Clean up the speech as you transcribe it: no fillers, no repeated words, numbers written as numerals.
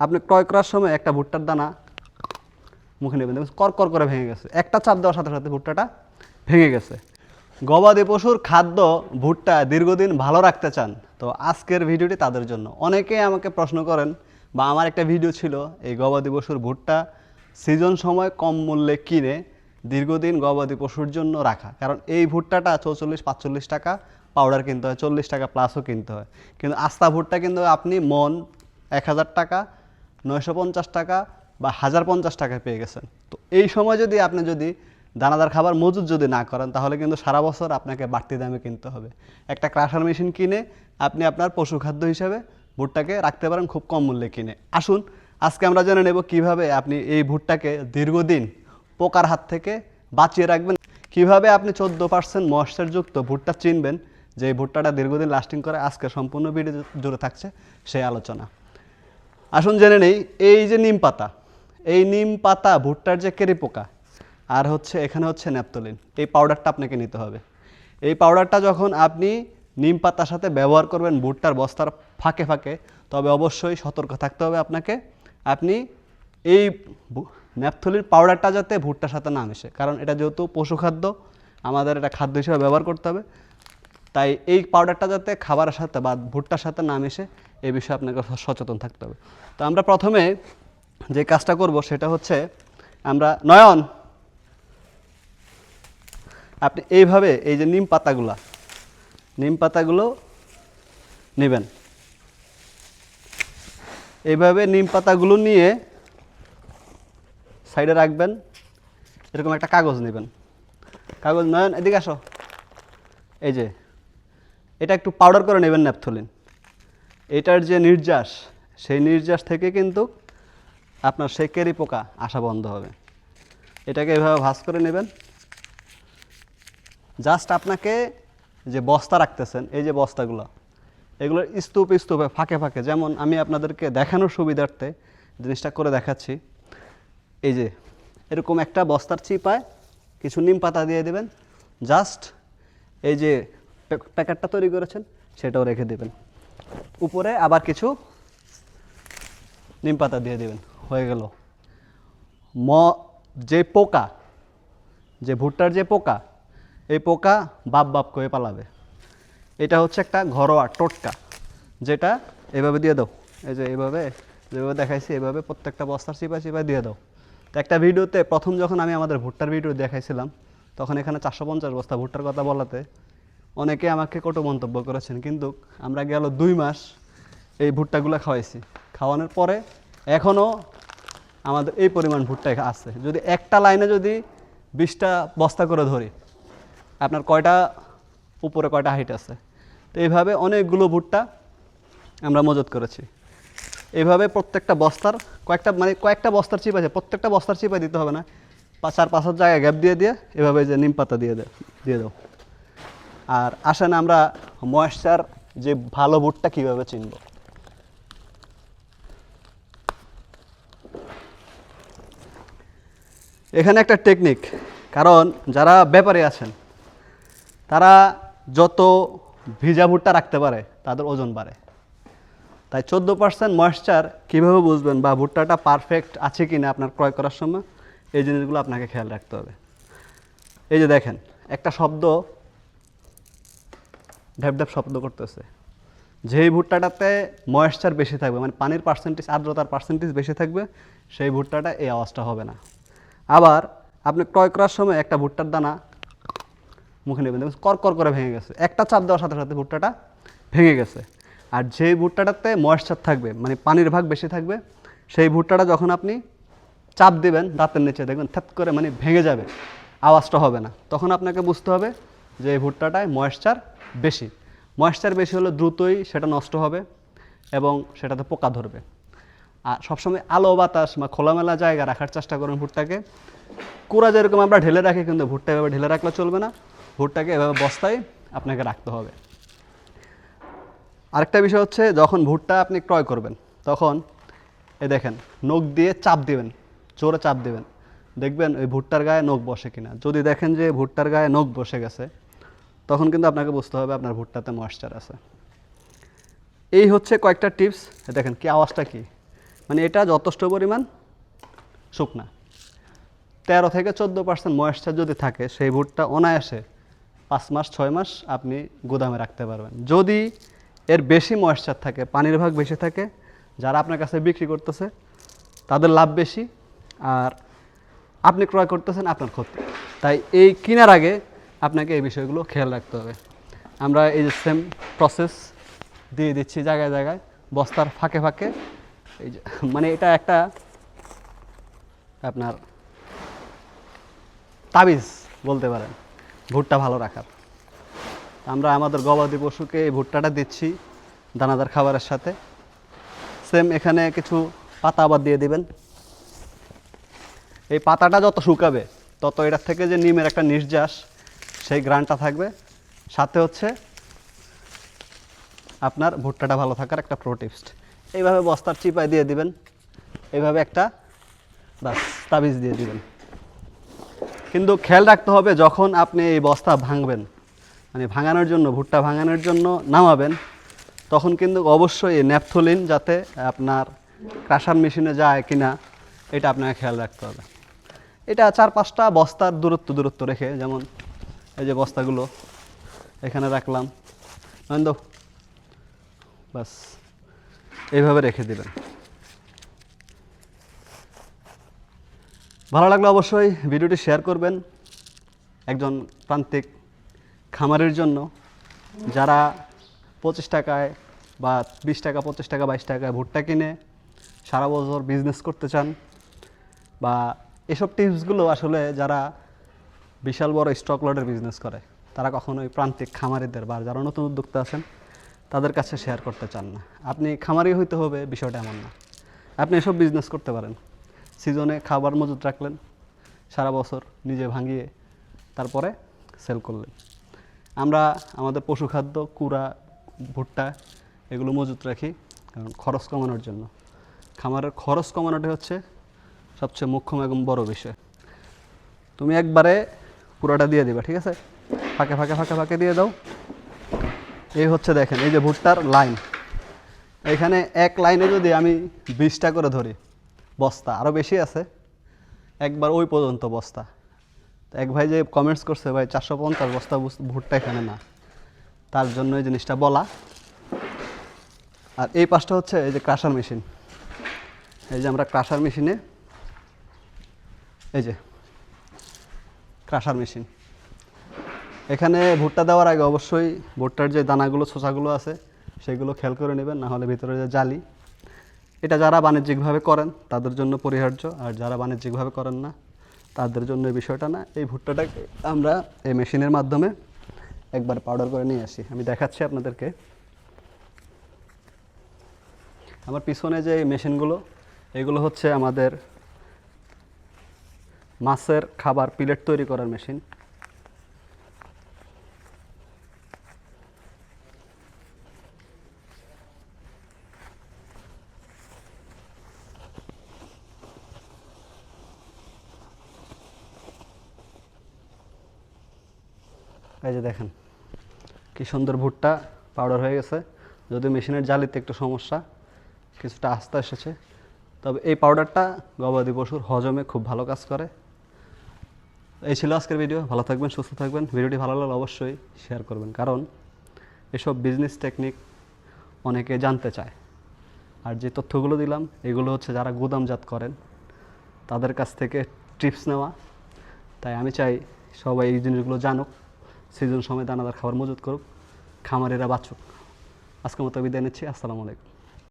আপনি ক্রয় করার সময় একটা ভুট্টার দানা মুখে নেবেন, দেখবেন কর করে ভেঙে গেছে। একটা চাপ দেওয়ার সাথে সাথে ভুট্টাটা ভেঙে গেছে। গবাদি পশুর খাদ্য ভুট্টা দীর্ঘদিন ভালো রাখতে চান, তো আজকের ভিডিওটি তাদের জন্য। অনেকেই আমাকে প্রশ্ন করেন, বা আমার একটা ভিডিও ছিল এই গবাদি পশুর ভুট্টা সিজন সময় কম মূল্যে কিনে দীর্ঘদিন গবাদি পশুর জন্য রাখা। কারণ এই ভুট্টাটা 44-45 টাকা পাউডার কিনতে হয়, 40 টাকা প্লাসও কিনতে হয়। কিন্তু আস্তা ভুট্টা কিন্তু আপনি মন 1000 টাকা, 950 টাকা বা 1050 টাকায় পেয়ে গেছেন। তো এই সময় যদি আপনি দানাদার খাবার মজুদ যদি না করেন, তাহলে কিন্তু সারা বছর আপনাকে বাড়তি দামে কিনতে হবে। একটা ক্রাশার মেশিন কিনে আপনি আপনার পশুখাদ্য হিসাবে ভুট্টাকে রাখতে পারেন খুব কম মূল্যে কিনে। আসুন আজকে আমরা জেনে নেব কিভাবে আপনি এই ভুট্টাকে দীর্ঘদিন পোকার হাত থেকে বাঁচিয়ে রাখবেন, কিভাবে আপনি 14% ময়েশ্চারযুক্ত ভুট্টা চিনবেন যে এই ভুট্টাটা দীর্ঘদিন লাস্টিং করে। আজকে সম্পূর্ণ ভিডিও জুড়ে থাকছে সেই আলোচনা। আসুন জেনে নেই, এই যে নিম পাতা, এই নিম পাতা ভুট্টার যে কেরি পোকা, আর এখানে হচ্ছে ন্যাপথলিন, এই পাউডারটা আপনাকে নিতে হবে। এই পাউডারটা যখন আপনি নিম পাতার সাথে ব্যবহার করবেন ভুট্টার বস্তার ফাঁকে ফাঁকে, তবে অবশ্যই সতর্ক থাকতে হবে আপনাকে। আপনি এই ন্যাপথলিন পাউডারটা যাতে ভুট্টার সাথে না মেশে, কারণ এটা যেহেতু পশুখাদ্য, আমাদের এটা খাদ্য হিসেবে ব্যবহার করতে হবে। তাই এই পাউডারটা যাতে খাবারের সাথে বা ভুট্টার সাথে না মিশে, এই বিষয়ে আপনাকে সচেতন থাকতে হবে। তো আমরা প্রথমে যে কাজটা করব সেটা হচ্ছে, আমরা নয়ন, আপনি এইভাবে এই যে নিম পাতাগুলো নেবেন। এইভাবে নিম পাতাগুলো নিয়ে সাইডে রাখবেন। এরকম একটা কাগজ নেবেন, কাগজ, নয়ন এদিকে আসো। এই যে এটা একটু পাউডার করে নেবেন ন্যাপথলিন। এটার যে নির্যাস, সেই নির্যাস থেকে কিন্তু আপনার সেই কেরি পোকা আসা বন্ধ হবে। এটাকে এভাবে ভাঁজ করে নেবেন। জাস্ট আপনাকে যে বস্তা রাখতেছেন, এই যে বস্তাগুলো, এগুলোর স্তূপে ফাঁকে ফাঁকে, যেমন আমি আপনাদেরকে দেখানোর সুবিধার্থে জিনিসটা করে দেখাচ্ছি। এই যে এরকম একটা বস্তার চিপায় কিছু নিম পাতা দিয়ে দেবেন। জাস্ট এই যে প্যাকেটটা তৈরি করেছেন সেটাও রেখে দেবেন। উপরে আবার কিছু নিম পাতা দিয়ে দেবেন। হয়ে গেল। যে পোকা, যে ভুট্টার যে পোকা, এই পোকা বাপ করে পালাবে। এটা হচ্ছে একটা ঘরোয়া টোটকা, যেটা এভাবে দিয়ে দাও। এই যে এইভাবে যেভাবে দেখাইছি, এভাবে প্রত্যেকটা বস্তার চিপায় দিয়ে দাও। তো একটা ভিডিওতে প্রথম যখন আমি আমাদের ভুট্টার ভিডিও দেখাইছিলাম, তখন এখানে 450 বস্তা ভুট্টার কথা বলাতে অনেকে আমাকে কটু মন্তব্য করেছেন। কিন্তু আমরা গেল 2 মাস এই ভুট্টাগুলো খাওয়াইছি। খাওয়ানোর পরে এখনও আমাদের এই পরিমাণ ভুট্টা আছে। যদি একটা লাইনে 20টা বস্তা করে ধরি, আপনার কয়টা উপরে কয়টা হাইট আছে। তো এইভাবে অনেকগুলো ভুট্টা আমরা মজুত করেছি। এইভাবে প্রত্যেকটা বস্তার কয়েকটা বস্তার চিপ আছে, প্রত্যেকটা বস্তার চিপে দিতে হবে না, 4-5 জায়গায় গ্যাপ দিয়ে এভাবে যে নিম পাতা দিয়ে দাও। আর আসেন আমরা ময়েশ্চার যে ভালো ভুট্টা কীভাবে চিনব। এখানে একটা টেকনিক, কারণ যারা ব্যাপারী আছেন তারা যত ভিজা ভুট্টা রাখতে পারে তাদের ওজন বাড়ে। তাই 14% ময়েশ্চার কীভাবে বুঝবেন বা ভুট্টাটা পারফেক্ট আছে কি না আপনার ক্রয় করার সময়, এই জিনিসগুলো আপনাকে খেয়াল রাখতে হবে। এই যে দেখেন, একটা শব্দ ঢ্যাপ শব্দ করতেছে। যেই ভুট্টাটাতে ময়েশ্চার বেশি থাকবে, মানে পানির পার্সেন্টেজ, আর্দ্রতার পার্সেন্টেজ বেশি থাকবে, সেই ভুট্টাটা এই আওয়াজটা হবে না। আবার আপনি ক্রয় করার সময় একটা ভুট্টার দানা মুখে নেবেন, দেখবেন কর করে ভেঙে গেছে। একটা চাপ দেওয়ার সাথে সাথে ভুট্টাটা ভেঙে গেছে। আর যেই ভুট্টাটাতে ময়েশ্চার থাকবে, মানে পানির ভাগ বেশি থাকবে, সেই ভুট্টাটা যখন আপনি চাপ দেবেন দাঁতের নিচে, দেখবেন থ্যাত করে মানে ভেঙে যাবে, আওয়াজটা হবে না। তখন আপনাকে বুঝতে হবে যে এই ভুট্টাটায় ময়েশ্চার বেশি। ময়েশ্চার বেশি হলে দ্রুতই সেটা নষ্ট হবে এবং সেটাতে পোকা ধরবে। আর সবসময় আলো বাতাস বা খোলামেলা জায়গা রাখার চেষ্টা করুন ভুট্টাকে। কুড়া যেরকম আমরা ঢেলে রাখি, কিন্তু ভুট্টা এভাবে ঢেলে রাখলে চলবে না, ভুট্টাকে এভাবে বস্তায় আপনাকে রাখতে হবে। আরেকটা বিষয় হচ্ছে, যখন ভুট্টা আপনি ক্রয় করবেন তখন দেখেন নখ দিয়ে চাপ দিবেন, জোরে চাপ দিবেন, দেখবেন ওই ভুট্টার গায়ে নখ বসে কিনা। যদি দেখেন যে ভুট্টার গায়ে নখ বসে গেছে, তখন কিন্তু আপনাকে বুঝতে হবে আপনার ভুট্টাতে ময়েশ্চার আছে। এই হচ্ছে কয়েকটা টিপস। দেখেন কি আওয়াজটা কি, মানে এটা যথেষ্ট পরিমাণ শুকনা। 13 থেকে 14% ময়েশ্চার যদি থাকে সেই ভুট্টা অনায়াসে 5 মাস 6 মাস আপনি গুদামে রাখতে পারবেন। যদি এর বেশি ময়েশ্চার থাকে, পানির ভাগ বেশি থাকে, যারা আপনার কাছে বিক্রি করতেছে তাদের লাভ বেশি, আর আপনি ক্রয় করতেছেন আপনার ক্ষতি। তাই এই কেনার আগে আপনাকে এই বিষয়গুলো খেয়াল রাখতে হবে। আমরা এই যে সেম প্রসেস দিয়ে দিচ্ছি জায়গায় জায়গায়, বস্তার ফাঁকে ফাঁকে। এই যে মানে এটা একটা আপনার তাবিজ বলতে পারেন ভুট্টা ভালো রাখার। আমরা আমাদের গবাদি পশুকে এই ভুট্টাটা দিচ্ছি দানাদার খাবারের সাথে। সেম এখানে কিছু পাতা আবার দিয়ে দিবেন। এই পাতাটা যত শুকাবে তত এটার থেকে যে নিমের একটা নির্যাস, সেই গ্রানটা থাকবে। সাথে হচ্ছে আপনার ভুট্টাটা ভালো থাকার একটা প্রো টিপস। এইভাবে বস্তার চিপায় দিয়ে দিবেন, এইভাবে একটা বাস তাবিজ দিয়ে দিবেন। কিন্তু খেয়াল রাখতে হবে যখন আপনি এই বস্তা ভাঙবেন, মানে ভাঙানোর জন্য, ভুট্টা ভাঙানোর জন্য নামাবেন, তখন কিন্তু অবশ্যই এই ন্যাপথলিন যাতে আপনার ক্রাশার মেশিনে যায় কিনা এটা আপনাকে খেয়াল রাখতে হবে। এটা 4-5টা বস্তার দূরত্ব রেখে, যেমন এই যে বস্তাগুলো এখানে রাখলাম, নন্দ বাস এইভাবে রেখে দিবেন। ভালো লাগলে অবশ্যই ভিডিওটি শেয়ার করবেন একজন প্রান্তিক খামারের জন্য, যারা 25 টাকায় বা 20 টাকা, 25 টাকা, 22 টাকায় ভুট্টা কিনে সারা বছর বিজনেস করতে চান। বা এসব টিপসগুলো আসলে যারা বিশাল বড় স্টক লটের বিজনেস করে তারা কখনোই প্রান্তিক খামারিদের বা যারা নতুন উদ্যোক্তা আছেন তাদের কাছে শেয়ার করতে চান না। আপনি খামারি হইতে হবে বিষয়টা এমন না, আপনি এসব বিজনেস করতে পারেন। সিজনে খাবার মজুত রাখলেন, সারা বছর নিজে ভাঙিয়ে তারপরে সেল করলেন। আমরা আমাদের পশু খাদ্য, কুড়া, ভুট্টা এগুলো মজুত রাখি কারণ খরচ কমানোর জন্য। খামারের খরচ কমানোটাই হচ্ছে সবচেয়ে মুখ্যম এবং বড় বিষয়। তুমি একবারে পুরোটা দিয়ে দিবা, ঠিক আছে? ফাঁকে ফাঁকে ফাঁকে ফাঁকে দিয়ে দাও। এই হচ্ছে দেখেন, এই যে ভুট্টার লাইন, এখানে এক লাইনে যদি আমি 20টা করে ধরি বস্তা, আরও বেশি আছে, একবার ওই পর্যন্ত বস্তা। এক ভাই যে কমেন্টস করছে ভাই 450 বস্তা ভুট্টা এখানে না, তার জন্য এই জিনিসটা বলা। আর এই পাশটা হচ্ছে এই যে ক্রাশার মেশিন, এই যে আমরা ক্রাশার মেশিনে, এই যে ক্রাশার মেশিন, এখানে ভুট্টা দেওয়ার আগে অবশ্যই ভুট্টার যে দানাগুলো, ছোচাগুলো আছে সেগুলো খেয়াল করে নেবেন, না হলে ভিতরে যে জালি, এটা যারা বাণিজ্যিকভাবে করেন তাদের জন্য পরিহার্য, আর যারা বাণিজ্যিকভাবে করেন না তাদের জন্য এই বিষয়টা না। এই ভুট্টাটাকে আমরা এই মেশিনের মাধ্যমে একবার পাউডার করে নিয়ে আসি। আমি দেখাচ্ছি আপনাদেরকে। আমার পিছনে যে মেশিনগুলো, এগুলো হচ্ছে আমাদের মাছের খাবার পিলেট তৈরি করার মেশিন। এই যে দেখেন কি সুন্দর ভুট্টা পাউডার হয়ে গেছে। যদি মেশিনের জালিতে একটু সমস্যা, কিছুটা আস্তে এসেছে, তবে এই পাউডারটা গবাদি পশুর হজমে খুব ভালো কাজ করে। এই ছিল আজকের ভিডিও। ভালো থাকবেন, সুস্থ থাকবেন। ভিডিওটি ভালো লাগলে অবশ্যই শেয়ার করবেন, কারণ এসব বিজনেস টেকনিক অনেকে জানতে চায়। আর যে তথ্যগুলো দিলাম এগুলো হচ্ছে যারা গুদামজাত করেন তাদের কাছ থেকে টিপস নেওয়া। তাই আমি চাই সবাই এই জিনিসগুলো জানুক, সিজন সময় দানাদার খাবার মজুত করুক, খামারিরা বাঁচুক। আজকের মতো বিদায় নিচ্ছি। আসসালামু আলাইকুম।